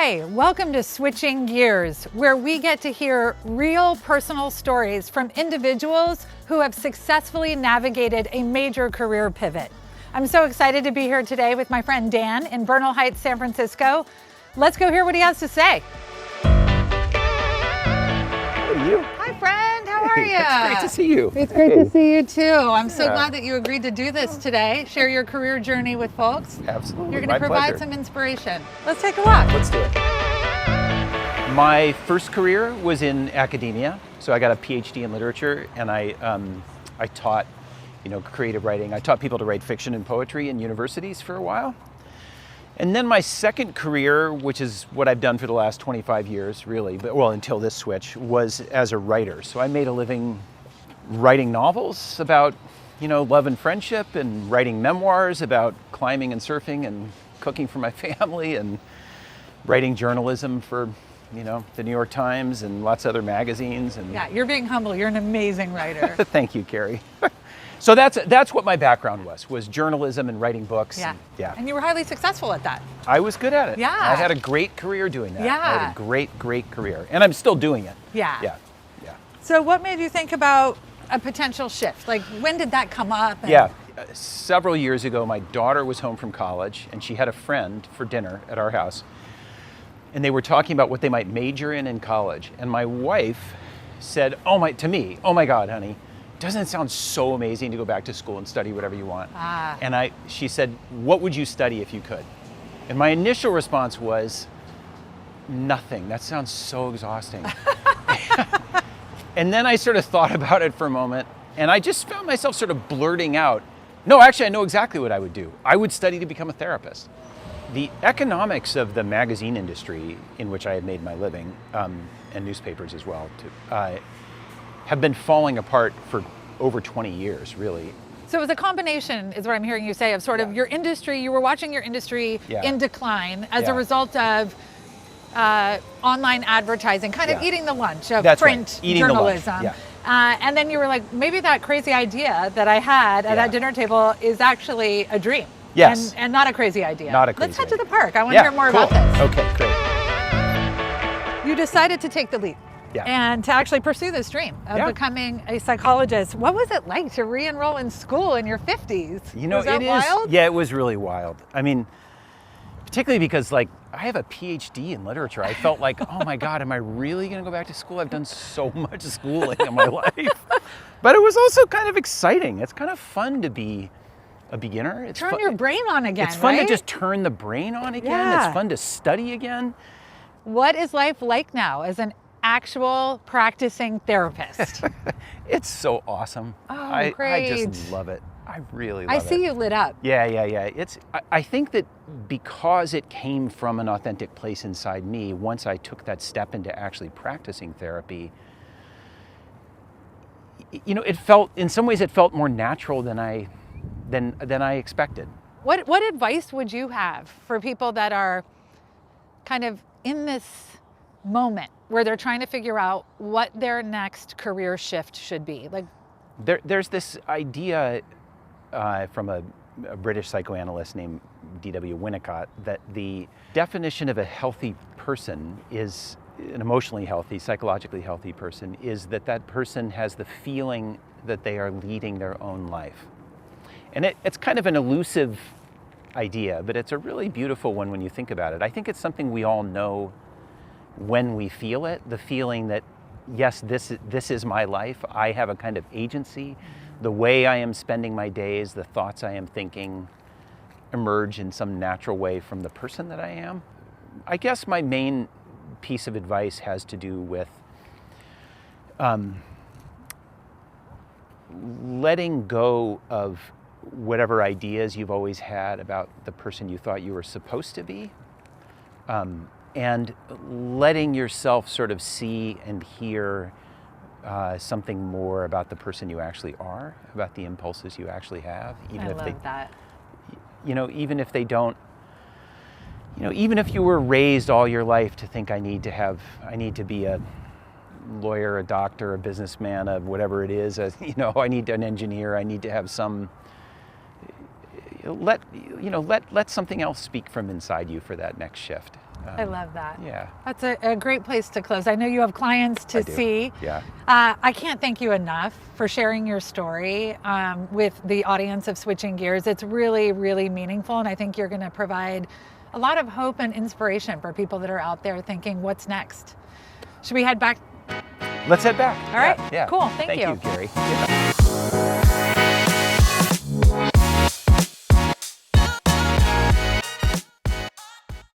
Hi, welcome to Switching Gears, where we get to hear real personal stories from individuals who have successfully navigated a major career pivot. I'm so excited to be here today with my friend Dan in Bernal Heights, San Francisco. Let's go hear what he has to say. Hey, you. Hi, friend. How are you? It's great to see you. It's great to see you too. I'm so glad that you agreed to do this today. Share your career journey with folks. Absolutely. You're going to provide pleasure. some inspiration. Let's take a look. Let's do it. My first career was in academia, so I got a PhD in literature, and I taught, creative writing. I taught people to write fiction and poetry in universities for a while. And then my second career, which is what I've done for the last 25 years, really, until this switch, was as a writer. So I made a living writing novels about, love and friendship, and writing memoirs about climbing and surfing and cooking for my family, and writing journalism for, the New York Times and lots of other magazines. And Yeah, you're being humble. You're an amazing writer. Thank you, Carrie. So that's what my background was journalism and writing books. Yeah. Yeah. And you were highly successful at that. I was good at it. Yeah. I had a great career doing that. Yeah. I had a great career. And I'm still doing it. Yeah. Yeah. So what made you think about a potential shift? Like, when did that come up? Several years ago, my daughter was home from college, and she had a friend for dinner at our house. And they were talking about what they might major in college. And my wife said, to me, "Oh my God, honey, doesn't it sound so amazing to go back to school and study whatever you want?" And she said, "What would you study if you could?" And my initial response was, "Nothing. That sounds so exhausting." And then I sort of thought about it for a moment, and I just found myself sort of blurting out, "No, actually, I know exactly what I would do. I would study to become a therapist." The economics of the magazine industry, in which I had made my living, and newspapers as well, too, have been falling apart for over 20 years, really. So it was a combination, is what I'm hearing you say, of sort of your industry. You were watching your industry in decline as a result of online advertising, kind of eating the lunch of print journalism. And then you were like, maybe that crazy idea that I had at that dinner table is actually a dream. Yes. And not a crazy idea. Not a crazy Let's head idea. to the park. I want to hear more about this. Okay, great. You decided to take the leap. And to actually pursue this dream of becoming a psychologist. What was it like to re-enroll in school in your 50s? Was that wild? Yeah, it was really wild. I mean, particularly because I have a PhD in literature. I felt like, oh my God, am I really going to go back to school? I've done so much schooling in my life. But it was also kind of exciting. It's kind of fun to be a beginner. It's turn your brain on again. It's fun right? to just turn the brain on again. Yeah. It's fun to study again. What is life like now as an actual practicing therapist? It's so awesome. Oh, great. I just love it. I really love it. I see you lit up. Yeah. I think that because it came from an authentic place inside me, once I took that step into actually practicing therapy, it felt, in some ways, it felt more natural than I expected. What advice would you have for people that are kind of in this moment where they're trying to figure out what their next career shift should be? Like, there's this idea from a British psychoanalyst named D.W. Winnicott that the definition of a healthy person is an emotionally healthy, psychologically healthy person is that person has the feeling that they are leading their own life. And it's kind of an elusive idea, but it's a really beautiful one when you think about it. I think it's something we all know when we feel it, the feeling that, yes, this is my life. I have a kind of agency. The way I am spending my days, the thoughts I am thinking emerge in some natural way from the person that I am. I guess my main piece of advice has to do with letting go of whatever ideas you've always had about the person you thought you were supposed to be, and letting yourself sort of see and hear something more about the person you actually are, about the impulses you actually have. I love that. Even if they don't, even if you were raised all your life to think I need to be a lawyer, a doctor, a businessman, whatever it is, I need an engineer, I need to have some, let something else speak from inside you for that next shift. I love that. Yeah. That's a great place to close. I know you have clients to see. Yeah. I can't thank you enough for sharing your story with the audience of Switching Gears. It's really, really meaningful, and I think you're going to provide a lot of hope and inspiration for people that are out there thinking, what's next? Should we head back? Let's head back. All right. Yeah. Cool. Thank you. Thank you, Carrie. Yeah.